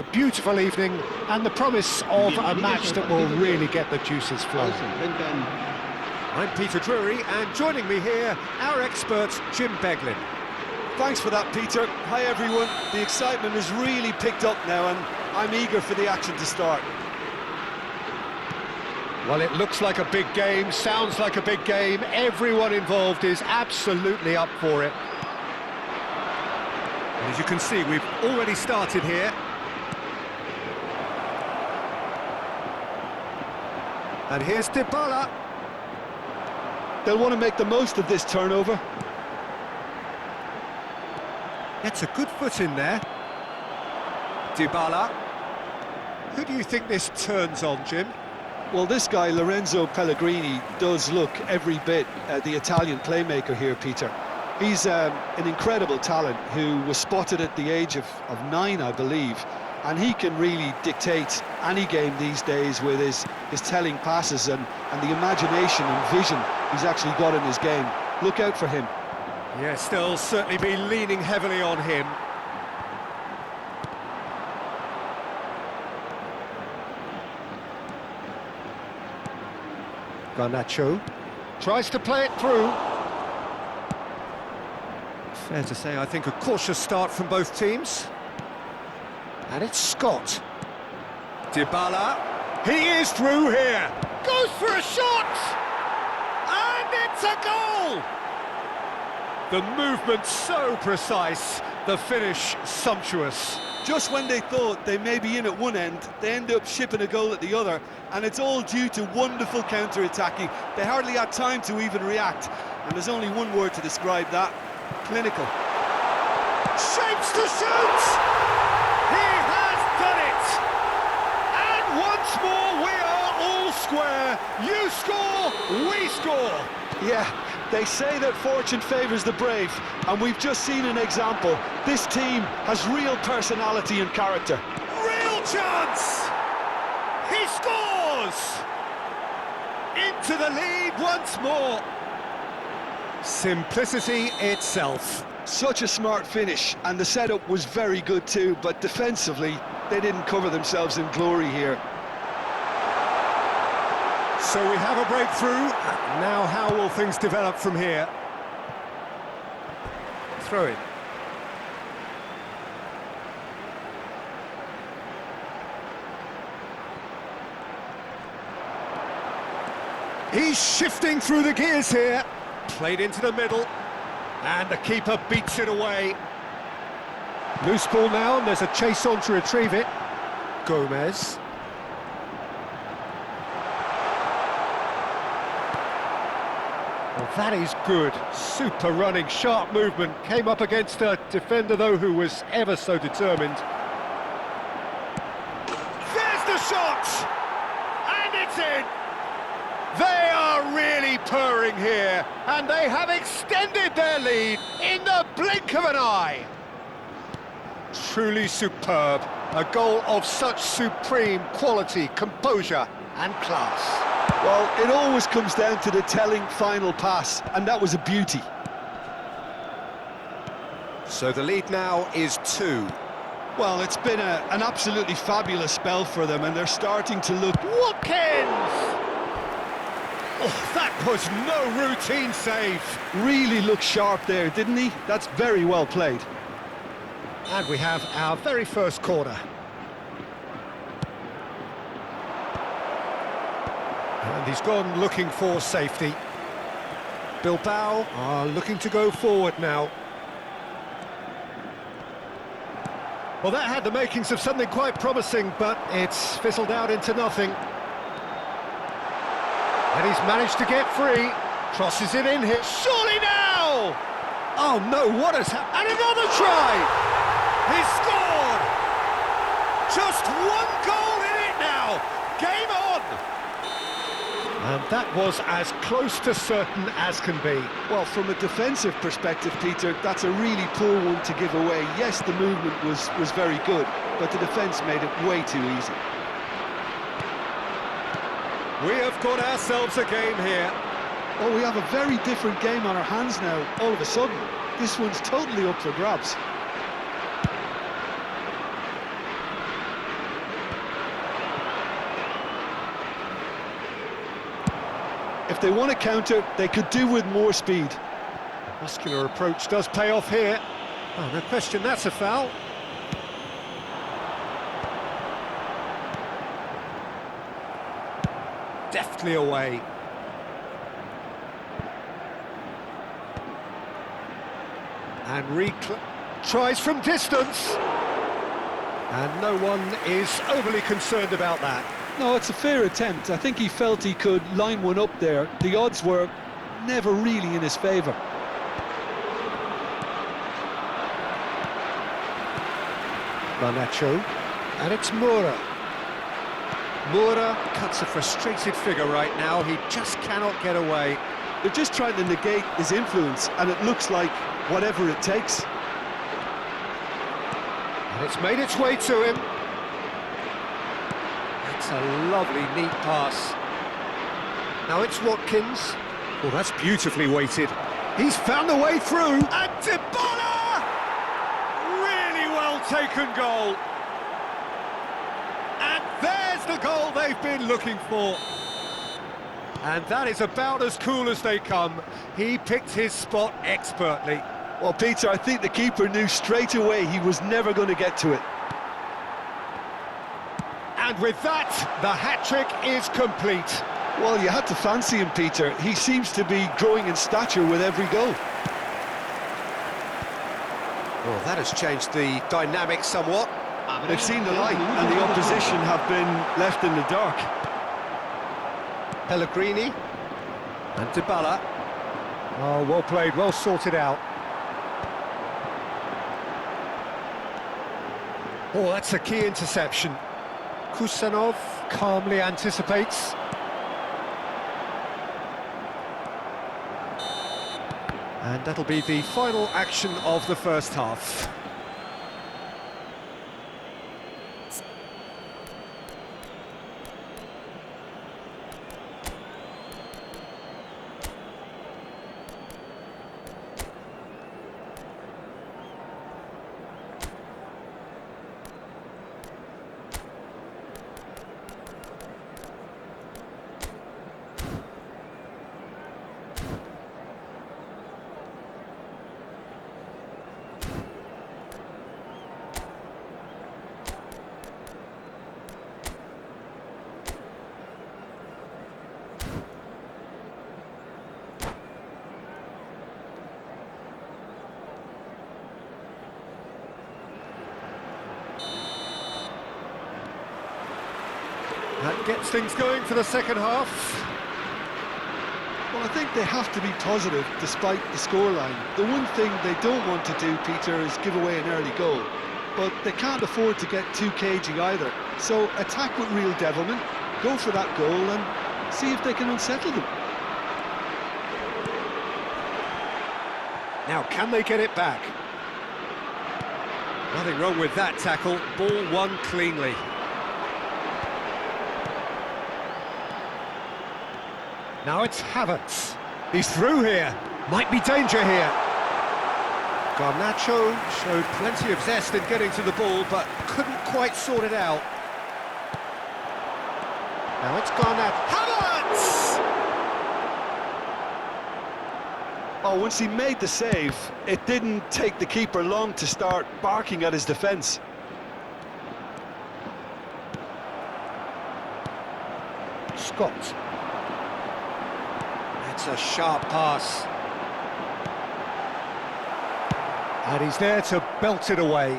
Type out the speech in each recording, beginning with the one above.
A beautiful evening and the promise of a match that will really get the juices flowing. I'm Peter Drury, and joining me here, our expert Jim Beglin. Thanks for that, Peter. Hi everyone. The excitement has really picked up now and I'm eager for the action to start. Well, it looks like a big game, sounds like a big game. Everyone involved is absolutely up for it. And as you can see, we've already started here. And here's Dybala. They'll want to make the most of this turnover. Gets a good foot in there. Dybala. Who do you think this turns on, Jim? Well, this guy, Lorenzo Pellegrini, does look every bit the Italian playmaker here, Peter. He's an incredible talent who was spotted at the age of 9, I believe. And he can really dictate any game these days with his telling passes and the imagination and vision he's actually got in his game. Look out for him. Yes, they'll certainly be leaning heavily on him. Garnacho tries to play it through. Fair to say, I think a cautious start from both teams. And it's Scott. Dybala. He is through here. Goes for a shot! And it's a goal! The movement so precise, the finish sumptuous. Just when they thought they may be in at one end, they end up shipping a goal at the other, and it's all due to wonderful counter-attacking. They hardly had time to even react, and there's only one word to describe that: clinical. Shapes to shoot! He has done it! And once more we are all square. You score, we score. Yeah, they say that fortune favours the brave, and we've just seen an example. This team has real personality and character. Real chance! He scores! Into the lead once more. Simplicity itself. Such a smart finish, and the setup was very good too, but defensively, they didn't cover themselves in glory here. So we have a breakthrough. Now how will things develop from here? Throw it. He's shifting through the gears here. Played into the middle. And the keeper beats it away. Loose ball now, and there's a chase on to retrieve it. Gomez. Well, that is good. Super running, sharp movement. Came up against a defender, though, who was ever so determined. There's the shot! And it's in! They are really purring here, and they have extended their lead in the blink of an eye. Truly superb. A goal of such supreme quality, composure and class. Well, it always comes down to the telling final pass, and that was a beauty. So the lead now is 2. Well, it's been an absolutely fabulous spell for them, and they're starting to look... Watkins! Oh, that was no routine save. Really looked sharp there, didn't he? That's very well played. And we have our very first corner. And he's gone looking for safety. Bilbao are looking to go forward now. Well, that had the makings of something quite promising, but it's fizzled out into nothing. And he's managed to get free. Crosses it in here. Surely now! Oh no, what has happened? And another try! He scored! Just one goal in it now! Game on! And that was as close to certain as can be. Well, from a defensive perspective, Peter, that's a really poor one to give away. Yes, the movement was very good, but the defence made it way too easy. We have got ourselves a game here. Oh, we have a very different game on our hands now, all of a sudden. This one's totally up for grabs. If they want to counter, they could do with more speed. Muscular approach does pay off here. Oh, no question, that's a foul. Deftly away. And tries from distance. And no one is overly concerned about that. No, it's a fair attempt. I think he felt he could line one up there. The odds were never really in his favour. Garnacho, and it's Moura. Moura cuts a frustrated figure right now. He just cannot get away. They're just trying to negate his influence, and it looks like whatever it takes. And it's made its way to him. That's a lovely, neat pass. Now it's Watkins. Oh, that's beautifully weighted. He's found the way through. And Dybala! Really well taken goal. And there's the goal they've been looking for. And that is about as cool as they come. He picked his spot expertly. Well, Peter, I think the keeper knew straight away he was never going to get to it. And with that, the hat-trick is complete. Well, you had to fancy him, Peter. He seems to be growing in stature with every goal. Well, that has changed the dynamic somewhat. They've seen the light, and the opposition have been left in the dark. Pellegrini and Dybala. Oh, well played, well sorted out. Oh, that's a key interception. Kusanov calmly anticipates. And that'll be the final action of the first half. That gets things going for the second half. Well, I think they have to be positive despite the scoreline. The one thing they don't want to do, Peter, is give away an early goal. But they can't afford to get too cagey either. So attack with real devilment, go for that goal and see if they can unsettle them. Now, can they get it back? Nothing wrong with that tackle. Ball won cleanly. Now it's Havertz. He's through here. Might be danger here. Garnacho showed plenty of zest in getting to the ball, but couldn't quite sort it out. Now it's Garnacho. Havertz! Oh, once he made the save, it didn't take the keeper long to start barking at his defence. Scott. That's a sharp pass. And he's there to belt it away.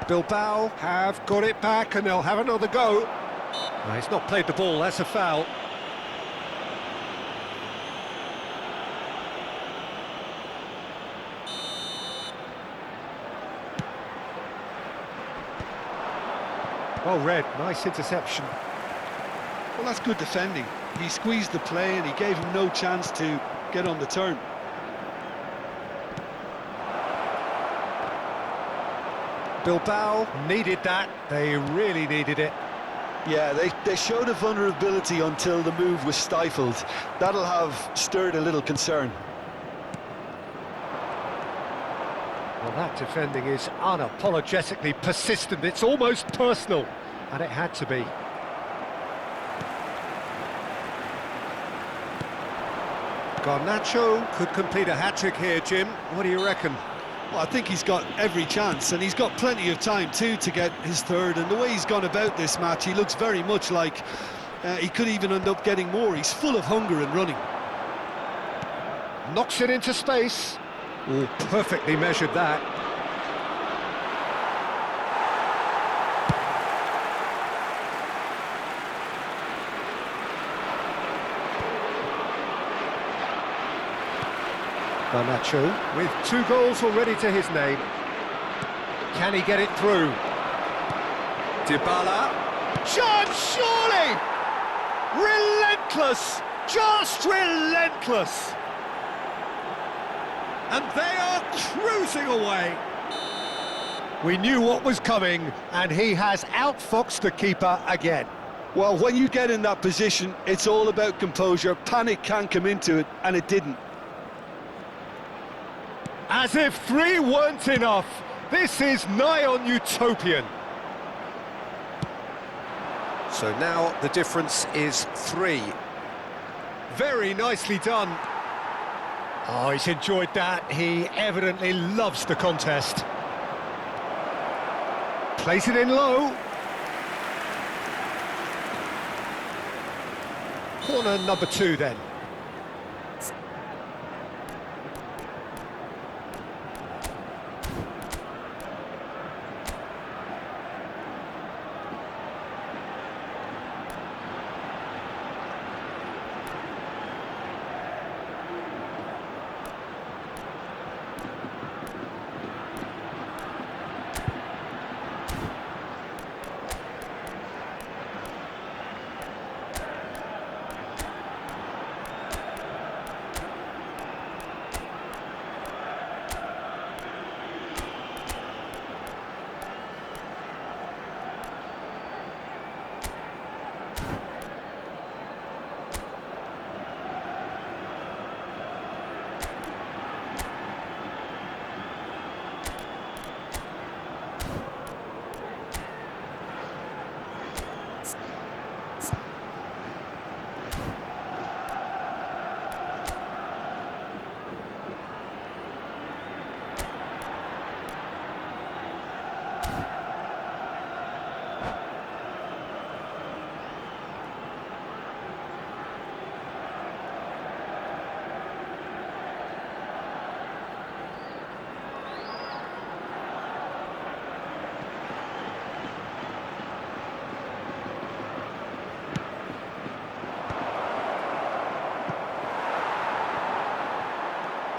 Bilbao have got it back and they'll have another go. No, he's not played the ball, that's a foul. Well read, nice interception. Well, that's good defending. He squeezed the play and he gave him no chance to get on the turn. Bilbao needed that, they really needed it. Yeah, they showed a vulnerability until the move was stifled. That'll have stirred a little concern. Well, that defending is unapologetically persistent, it's almost personal, and it had to be. Garnacho could complete a hat-trick here, Jim. What do you reckon? Well, I think he's got every chance, and he's got plenty of time too to get his third. And the way he's gone about this match, he looks very much like he could even end up getting more. He's full of hunger and running. Knocks it into space. Oh, perfectly measured that. Garnacho with 2 goals already to his name. Can he get it through? Dybala. Chance, surely! Relentless! Just relentless! And they are cruising away. We knew what was coming, and he has outfoxed the keeper again. Well, when you get in that position, it's all about composure. Panic can come into it, and it didn't. As if 3 weren't enough, this is nigh on utopian. So now the difference is 3. Very nicely done. Oh, he's enjoyed that. He evidently loves the contest. Place it in low. Corner number 2 then.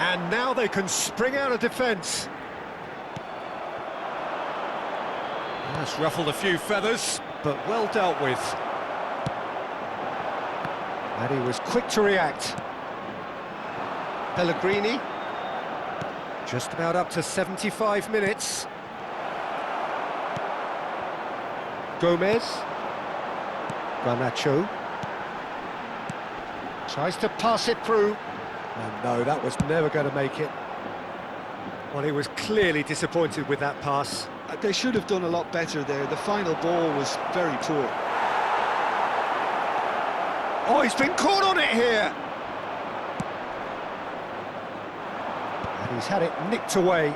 And now they can spring out of defence. That's ruffled a few feathers, but well dealt with. And he was quick to react. Pellegrini. Just about up to 75 minutes. Gomez. Garnacho. Tries to pass it through. And no, that was never going to make it. Well, he was clearly disappointed with that pass. They should have done a lot better there. The final ball was very poor. Oh, he's been caught on it here. And he's had it nicked away.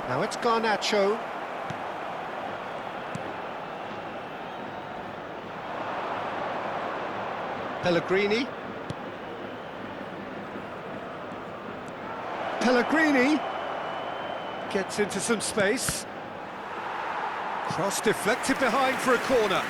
Now it's Garnacho. Pellegrini. Pellegrini gets into some space. Cross deflected behind for a corner.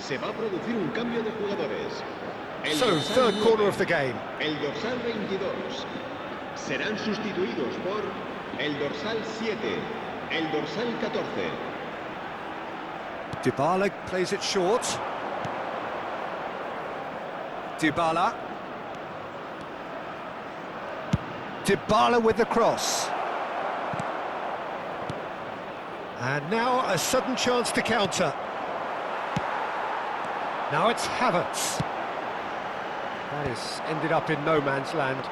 Se va a producir un cambio de jugadores. So, third corner of the game. El dorsal 22. Serán sustituidos por el dorsal 7, el dorsal 14. Dybala plays it short. Dybala. Dybala with the cross. And now a sudden chance to counter. Now it's Havertz. That has ended up in no man's land.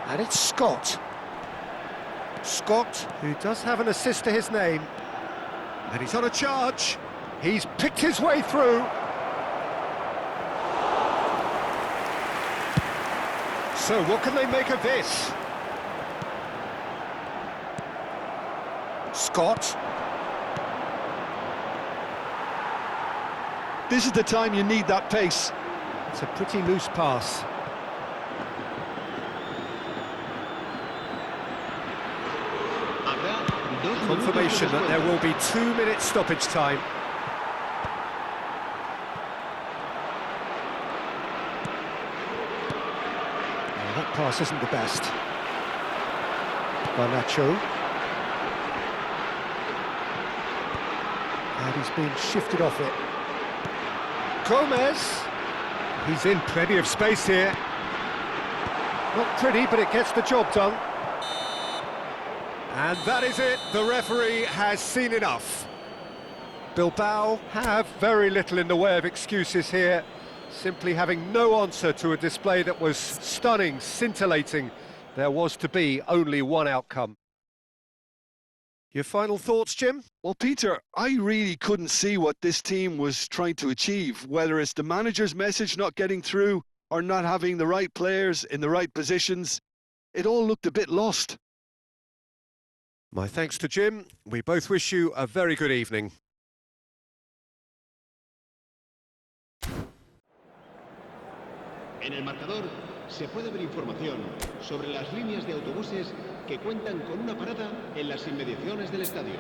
And it's Scott. Scott, who does have an assist to his name. And he's on a charge. He's picked his way through. So what can they make of this? Scott. This is the time you need that pace. It's a pretty loose pass. Confirmation that there will be 2 minutes stoppage time. Oh, that pass isn't the best. Garnacho. And he's been shifted off it. Gomez. He's in plenty of space here. Not pretty, but it gets the job done. And that is it, the referee has seen enough. Bilbao have very little in the way of excuses here, simply having no answer to a display that was stunning, scintillating. There was to be only one outcome. Your final thoughts, Jim? Well, Peter, I really couldn't see what this team was trying to achieve, whether it's the manager's message not getting through or not having the right players in the right positions. It all looked a bit lost. My thanks to Jim. We both wish you a very good evening. En el marcador se puede ver información sobre las líneas de autobuses que cuentan con una parada en las inmediaciones del estadio.